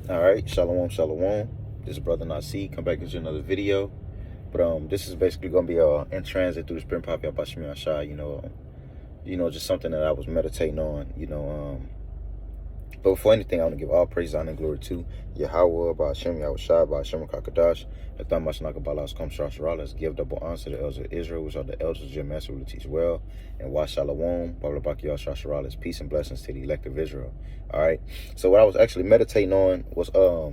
All right, shalom, shalom. This is Brother Nasi. Come back into another video. But this is basically gonna be in transit through the Spirit Pop Yabashim Yashai. Just something that I was meditating on. But before anything, I want to give all praise, honor, and glory to Yahweh, Ba'ashem, Yahushua, Ba'ashem, Kakadash, Ethamash, Nakabalas, Kom Shashara. Let's give double honor to the elders of Israel, which are the elders of your master who will teach well. And Wa Shalom, Baba Baki Shashara. Let's peace and blessings to the elect of Israel. All right. So what I was actually meditating on was, I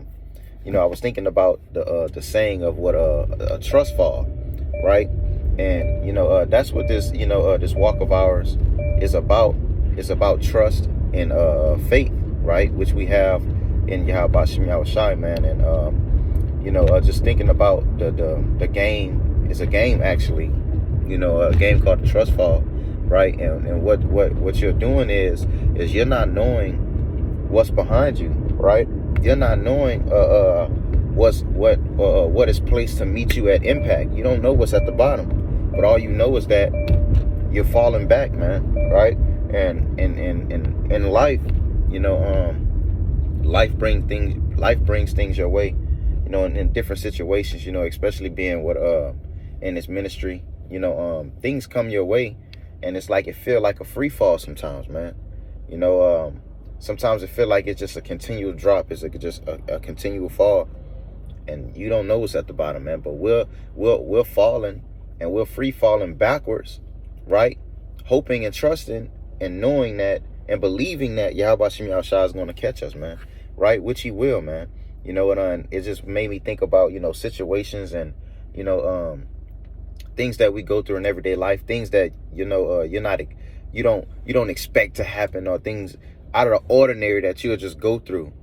was thinking about the saying of what a trust fall, right? And that's what this this walk of ours is about. It's about trust and faith, right? Which we have in Yahweh Shem Yahushai, man. And just thinking about the game. It's a game actually, a game called the Trust Fall, right? And what you're doing is you're not knowing what's behind you, right? You're not knowing what is placed to meet you at impact. You don't know what's at the bottom, but all you know is that you're falling back, man, right? And in life, life brings things your way, in different situations, especially being in this ministry, things come your way, and it's like it feel like a free fall sometimes, man. Sometimes it feel like it's just a continual drop. It's like just a continual fall, and you don't know what's at the bottom, man. But we're falling, and we're free falling backwards, right? Hoping and trusting and knowing that and believing that Yahweh Shem Yahushua is going to catch us, man, right? Which he will, man. And it just made me think about, situations and, things that we go through in everyday life, things that, you don't expect to happen, or things out of the ordinary that you'll just go through.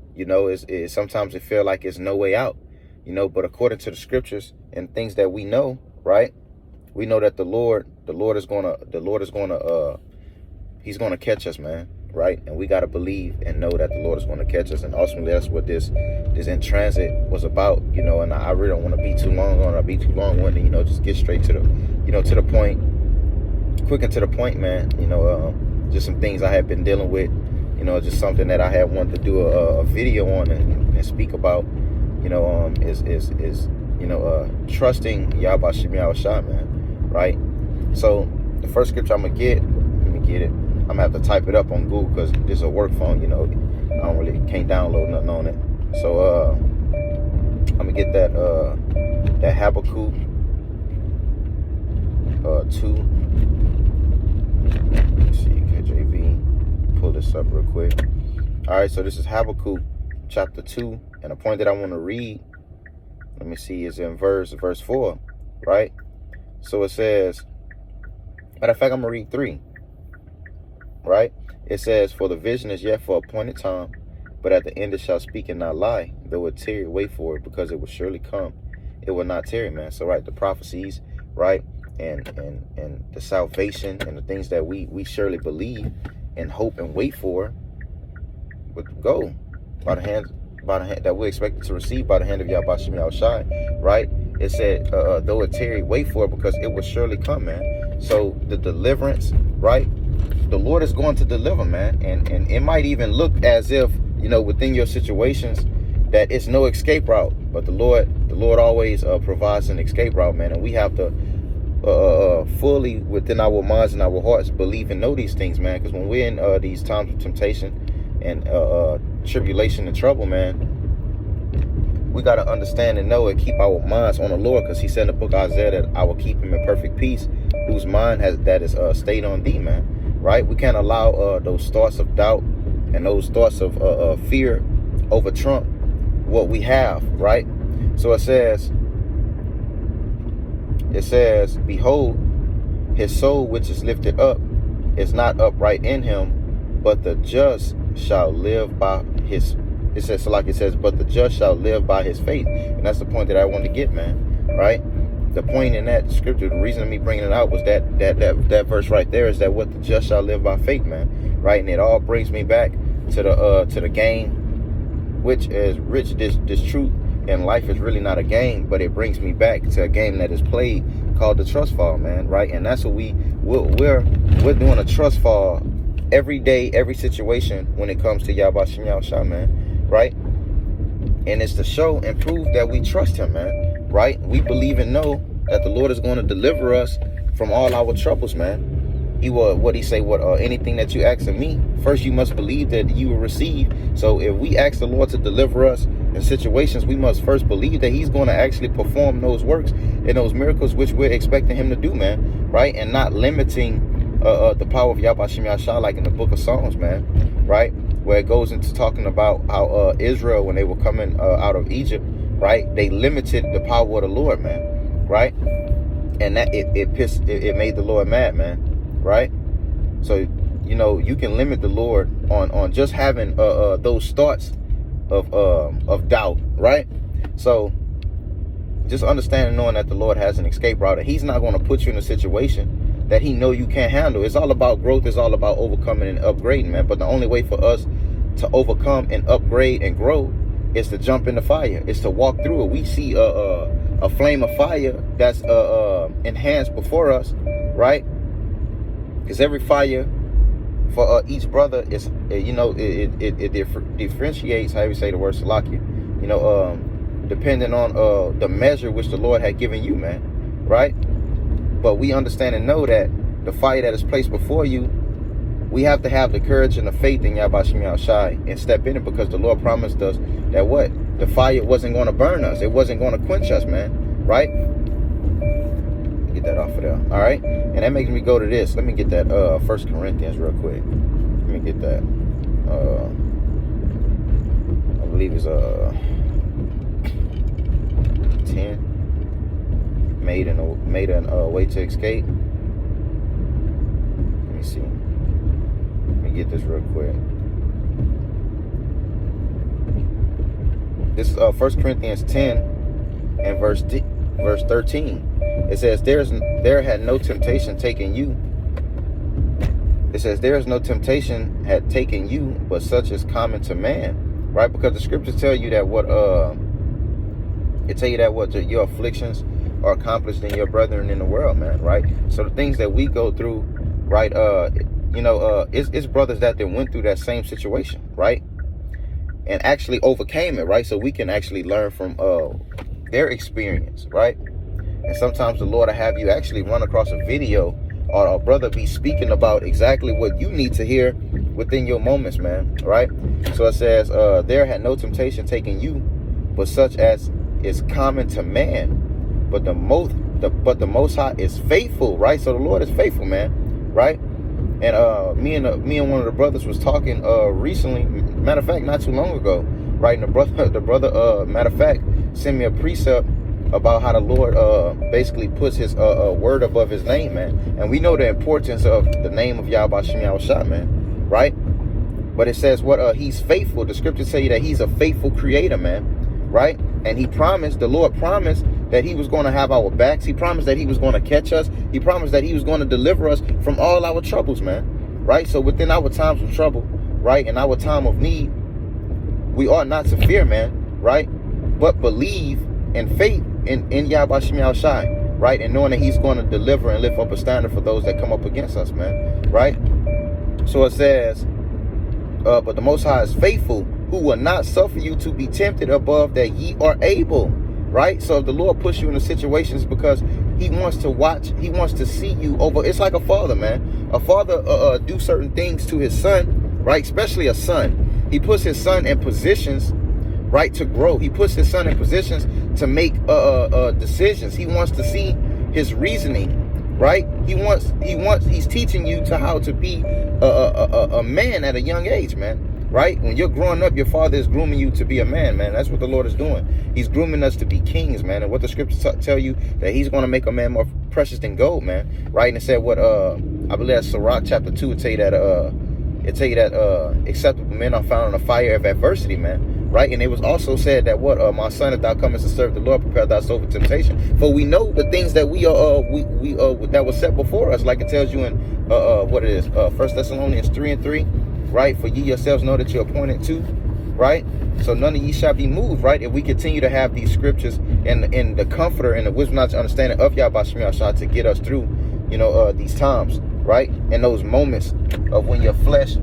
Sometimes it feel like it's no way out, but according to the scriptures and things that we know, right? We know that the Lord is gonna he's gonna catch us, man, right? And we gotta believe and know that the Lord is gonna catch us. And ultimately, that's what this in transit was about, And I really don't want to be too long-winded, just get straight to the, to the point, quick and to the point, man. Just some things I have been dealing with, just something that I had wanted to do a video on and speak about, is trusting Yahweh Shem Yahushua, man, right? So the first scripture I'm gonna get, let me get it. I'm gonna have to type it up on Google because this is a work phone, I can't download nothing on it. So I'm gonna get that Habakkuk 2. Let's see, KJV. Pull this up real quick. All right, so this is Habakkuk chapter 2, and the point that I want to read, let me see, is in verse 4, right? So it says, matter of fact, I'm gonna read 3. Right? It says, for the vision is yet for appointed time, but at the end it shall speak and not lie. Though it tarry, wait for it, because it will surely come. It will not tarry, man. So, right, the prophecies, right, and the salvation and the things that we surely believe and hope and wait for would go by the hand that we're expected to receive by the hand of Yahweh Shem Yahushai, right? It said, though it tarry, wait for it, because it will surely come, man. So the deliverance, right? The Lord is going to deliver, man. And it might even look as if, within your situations that it's no escape route. But the Lord always provides an escape route, man. And we have to fully within our minds and our hearts believe and know these things, man. Because when we're in these times of temptation and tribulation and trouble, man, we got to understand and know and keep our minds on the Lord, because he said in the book of Isaiah that I will keep him in perfect peace, whose mind is stayed on thee, man. Right? We can't allow those thoughts of doubt and those thoughts of fear over trump what we have, right? So it says, behold, his soul which is lifted up is not upright in him, but the just shall live by his. It says, so like it says, but the just shall live by his faith. And that's the point that I want to get, man, right? The point in that scripture, the reason of me bringing it out was that verse right there is that what the just shall live by faith, man, right? And it all brings me back to the game, which is rich. This truth in life is really not a game, but it brings me back to a game that is played called the trust fall, man, right? And that's what we're doing, a trust fall every day, every situation when it comes to Yahweh Shem Yahushua, man, right? And it's to show and prove that we trust him, man, right? We believe and know that the Lord is going to deliver us from all our troubles, man. He will, what he say, anything that you ask of me, first you must believe that you will receive. So if we ask the Lord to deliver us in situations, we must first believe that he's going to actually perform those works and those miracles which we're expecting him to do, man, right? And not limiting the power of Yahweh Shem Yahshua, like in the book of Psalms, man, right? Where it goes into talking about how Israel, when they were coming out of Egypt, right, they limited the power of the Lord, man, right? And that it made the Lord mad, man, right? So, you know, you can limit the Lord on just having those thoughts of doubt, right? So just understanding, knowing that the Lord has an escape route, and he's not going to put you in a situation that he know you can't handle. It's all about growth. It's all about overcoming and upgrading, man. But the only way for us to overcome and upgrade and grow is to jump in the fire. It's to walk through it. We see a flame of fire that's enhanced before us, right? Because every fire for each brother is, you know, it differentiates, how you say the word salakia, you know, depending on the measure which the Lord had given you, man, right? But we understand and know that the fire that is placed before you, we have to have the courage and the faith in Yahweh Shem Yahshua and step in it, because the Lord promised us that what? The fire wasn't going to burn us. It wasn't going to quench us, man, right? Get that off of there, all right? And that makes me go to this. Let me get that 1 Corinthians real quick. Let me get that. I believe it's 10. Made an way to escape. Let me see. Let me get this real quick. This is 1 Corinthians 10 and verse 13. It says, there had no temptation taken you. It says, there is no temptation had taken you, but such is common to man, right? Because the scriptures tell you that your afflictions are accomplished in your brethren in the world, man, right? So the things that we go through, right, it's brothers that then went through that same situation, right, and actually overcame it, right? So we can actually learn from their experience, right? And sometimes the Lord will have you actually run across a video or a brother be speaking about exactly what you need to hear within your moments, man, right? So it says, there had no temptation taken you, but such as is common to man. But the Most High is faithful, right? So the Lord is faithful, man, right? And me and one of the brothers was talking recently, matter of fact, not too long ago, right? And the brother, matter of fact, sent me a precept about how the Lord basically puts his word above his name, man. And we know the importance of the name of Yahweh Shem Yahshua, man, right? But it says he's faithful. The scriptures tell you that he's a faithful creator, man, right? And the Lord promised that he was going to have our backs. He promised that he was going to catch us. He promised that he was going to deliver us from all our troubles, man, right? So within our times of trouble, right, in our time of need, we ought not to fear, man, right, but believe in faith in Yahweh Shem Yahshua, right, and knowing that he's going to deliver and lift up a standard for those that come up against us, man, right? So it says, but the Most High is faithful, who will not suffer you to be tempted above that ye are able, right? So if the Lord puts you in the situations, because he wants to watch, he wants to see you over. It's like a father, man. A father do certain things to his son, right? Especially a son. He puts his son in positions, right, to grow. He puts his son in positions to make decisions. He wants to see his reasoning, right? He's teaching you to how to be a man at a young age, man. Right? When you're growing up, your father is grooming you to be a man, man. That's what the Lord is doing. He's grooming us to be kings, man. And what the scriptures tell you, that he's going to make a man more precious than gold, man. Right? And it said I believe that's Sirach chapter 2, it tell you that acceptable men are found in the fire of adversity, man. Right? And it was also said that my son, if thou comest to serve the Lord, prepare thyself for temptation. For we know the things that we that was set before us, like it tells you in 1 Thessalonians 3:3. Right? For ye yourselves know that you're appointed to, right? So none of ye shall be moved, right? If we continue to have these scriptures and the comforter and the wisdom, knowledge, understanding of Yahweh Shem Yahshua to get us through, these times, right? And those moments of when your flesh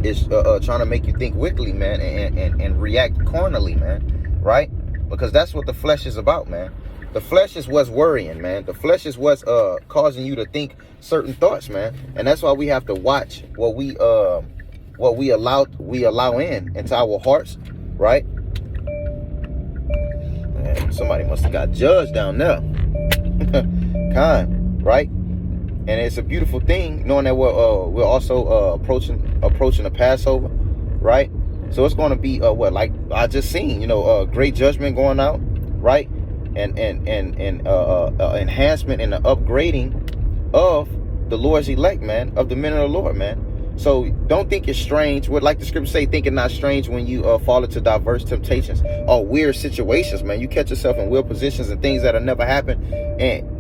is trying to make you think wickedly, man, and react carnally, man, right? Because that's what the flesh is about, man. The flesh is what's worrying, man. The flesh is what's causing you to think certain thoughts, man. And that's why we have to watch what we allow in into our hearts, right? Man, somebody must have got judged down there. Right? And it's a beautiful thing knowing that we're also approaching the Passover, right? So it's going to be like I just seen, great judgment going out, right? And enhancement and the upgrading of the Lord's elect, man, of the men of the Lord, man. So don't think it's strange. What, like the scripture say, think it not strange when you fall into diverse temptations or weird situations, man. You catch yourself in weird positions and things that'll never happen,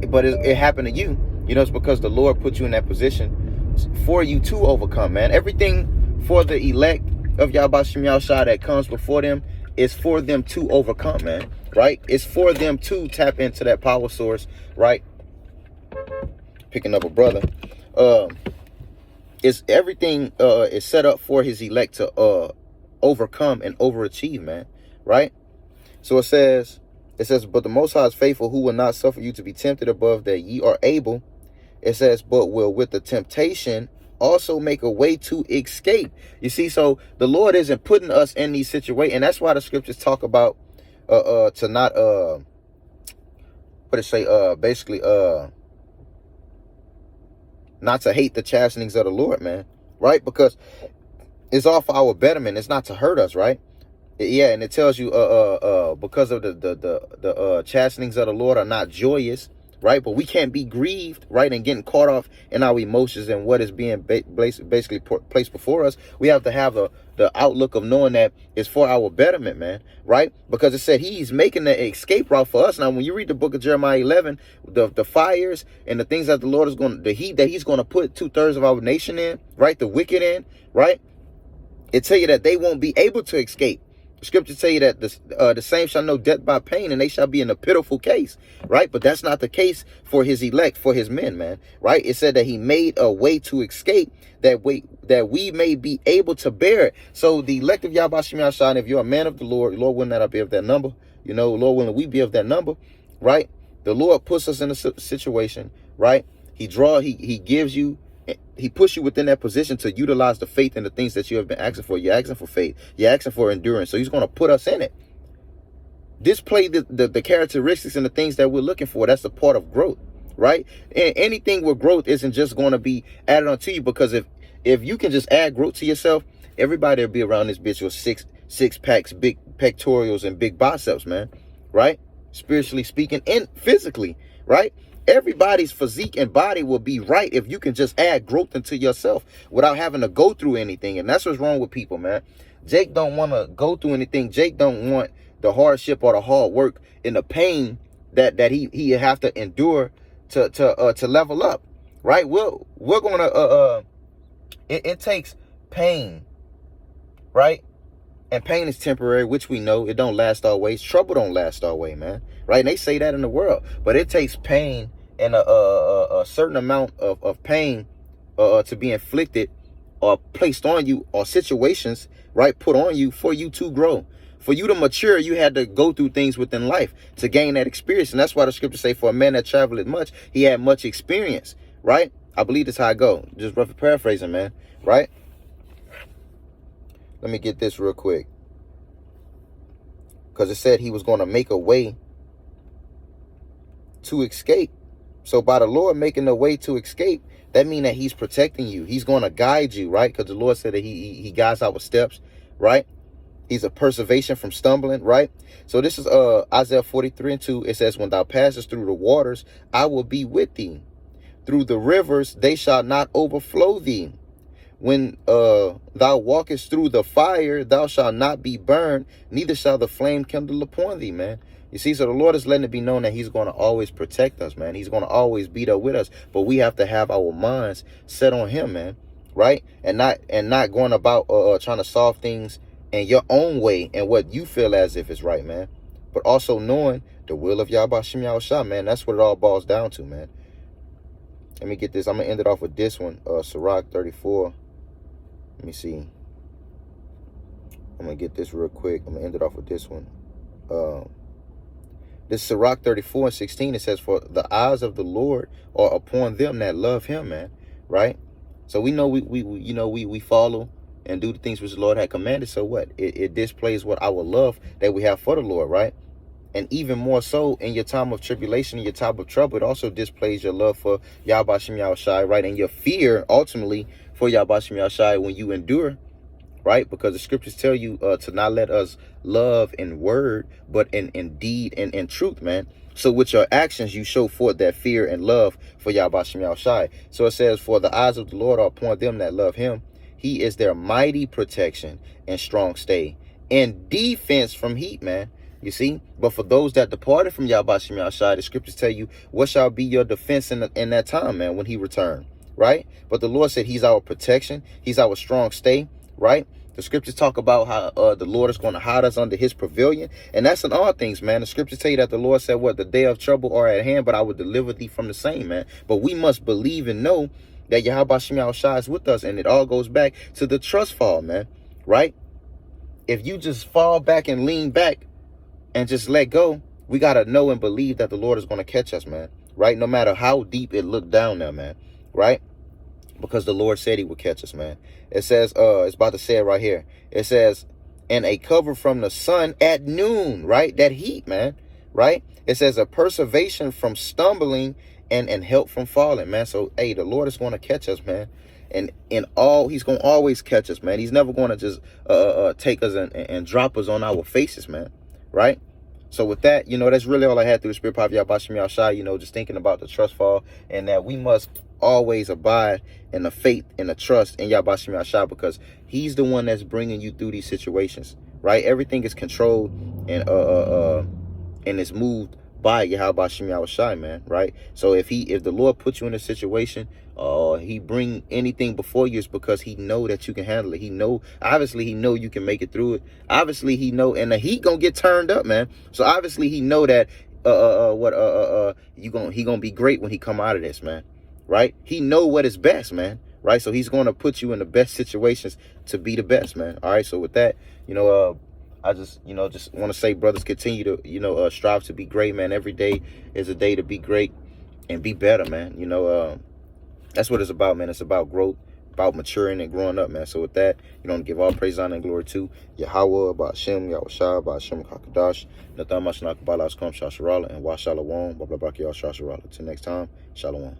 but it happened to you. It's because the Lord put you in that position for you to overcome, man. Everything for the elect of Yahweh Shem Yahushua that comes before them is for them to overcome, man, right? It's for them to tap into that power source, right? Picking up a brother. It's everything is set up for his elect to overcome and overachieve, man, right? So it says, but the Most High is faithful, who will not suffer you to be tempted above that ye are able. It says, but will with the temptation also make a way to escape. You see, so the Lord isn't putting us in these situations, and that's why the scriptures talk about to not basically not to hate the chastenings of the Lord, man, right? Because it's all for our betterment. It's not to hurt us, right? Yeah, and it tells you because of the chastenings of the Lord are not joyous, right? But we can't be grieved, right, and getting caught off in our emotions and what is being basically placed before us. We have to have the outlook of knowing that it's for our betterment, man, right? Because it said he's making the escape route for us. Now, when you read the book of Jeremiah 11, the fires and the things that the Lord is going to, the heat that he's going to put 2/3 of our nation in, right, the wicked in, right, it tell you that they won't be able to escape. Scripture tell you that the same shall know death by pain, and they shall be in a pitiful case, right? But that's not the case for his elect, for his men, man, right? It said that he made a way to escape, that we may be able to bear it. So the elect of Yahweh Shem Yahushua, if you're a man of the Lord will not be of that number, Lord willing, we be of that number, right? The Lord puts us in a situation, right? He gives you, he puts you within that position to utilize the faith and the things that you have been asking for. You're asking for faith. You're asking for endurance. So he's going to put us in it. Display the characteristics and the things that we're looking for. That's a part of growth, right? And anything with growth isn't just going to be added onto you, because if you can just add growth to yourself, everybody will be around this bitch with six packs, big pectorials, and big biceps, man, right? Spiritually speaking and physically, right? Everybody's physique and body will be right if you can just add growth into yourself without having to go through anything. And that's what's wrong with people, man. Jake don't want to go through anything. Jake don't want the hardship or the hard work and the pain that he have to endure to level up, right? We're gonna it takes pain, right? And pain is temporary, which we know. It don't last always. Trouble don't last always, man, right? And they say that in the world, but it takes pain and a certain amount of pain to be inflicted or placed on you, or situations, right, put on you for you to grow. For you to mature, you had to go through things within life to gain that experience. And that's why the scriptures say, for a man that traveleth much, he had much experience, right? I believe that's how I go. Just roughly paraphrasing, man, right? Let me get this real quick. Because it said he was going to make a way to escape. So by the Lord making a way to escape, that means that he's protecting you. He's going to guide you, right? Because the Lord said that he guides our steps, right? He's a preservation from stumbling, right? So this is Isaiah 43:2. It says, when thou passest through the waters, I will be with thee. Through the rivers, they shall not overflow thee. When thou walkest through the fire, thou shalt not be burned, neither shall the flame kindle upon thee, man. You see, so the Lord is letting it be known that he's going to always protect us, man. He's going to always be there with us. But we have to have our minds set on him, man, right? And not going about trying to solve things in your own way and what you feel as if it's right, man. But also knowing the will of Yahweh Shem Yahushua, man. That's what it all boils down to, man. Let me get this. I'm going to end it off with this one. Sirach 34. Let me see. I'm going to get this real quick. I'm going to end it off with this one. This Sirach 34:16, it says, for the eyes of the Lord are upon them that love him, man. Right? So we know we follow and do the things which the Lord had commanded. So what? It displays what our love that we have for the Lord, right? And even more so in your time of tribulation, in your time of trouble, it also displays your love for Yahweh Shem Yahushai, right? And your fear, ultimately, for Yahweh Shem Yahushai when you endure, right? Because the scriptures tell you to not let us love in word, but in deed and in truth, man. So with your actions, you show forth that fear and love for Yahweh Shem Yahushai. So it says, for the eyes of the Lord are upon them that love him. He is their mighty protection and strong stay and defense from heat, man. You see, but for those that departed from Yahweh Shem Yahushai, the scriptures tell you what shall be your defense in that time, man, when he returned, right? But the Lord said he's our protection. He's our strong stay, right? The scriptures talk about how the Lord is going to hide us under his pavilion. And that's in all things, man. The scriptures tell you that the Lord said, what, the day of trouble are at hand, but I will deliver thee from the same, man. But we must believe and know that Yahweh Shem Yahushai is with us. And it all goes back to the trust fall, man, right? If you just fall back and lean back and just let go, we got to know and believe that the Lord is going to catch us, man, right? No matter how deep it looked down there, man, right? Because the Lord said he would catch us, man. It says, it's about to say it right here. It says, and a cover from the sun at noon, right? That heat, man, right? It says a preservation from stumbling and help from falling, man. So, hey, the Lord is going to catch us, man. And he's going to always catch us, man. He's never going to just take us and drop us on our faces, man, right? So with that, that's really all I had through the spirit power of Yahweh Shem Yahushai, just thinking about the trust fall and that we must always abide in the faith and the trust in Yahweh Shem Yahushai because he's the one that's bringing you through these situations, right? Everything is controlled and is moved by Yahweh Shem Yahushai, man, right? So if the Lord puts you in a situation, he bring anything before you, it's because he know that you can handle it. Obviously he know you can make it through it. Obviously he know, and the heat gonna get turned up, man. So obviously he know that he gonna be great when he come out of this, man, right? He know what is best, man, right? So he's gonna put you in the best situations to be the best, man. All right. So with that, I just want to say, brothers, continue to, strive to be great, man. Every day is a day to be great and be better, man. That's what it's about, man. It's about growth, about maturing and growing up, man. So with that, give all praise, honor, and glory to Yahweh, Ba'ashem, Yahushua, Ba'ashem, Kakadash, Natham, Mashanakabalas, Kom, Shasharala, and Wa Shalom, Blah, blah, blah, Shasharala. Till next time, Shalom.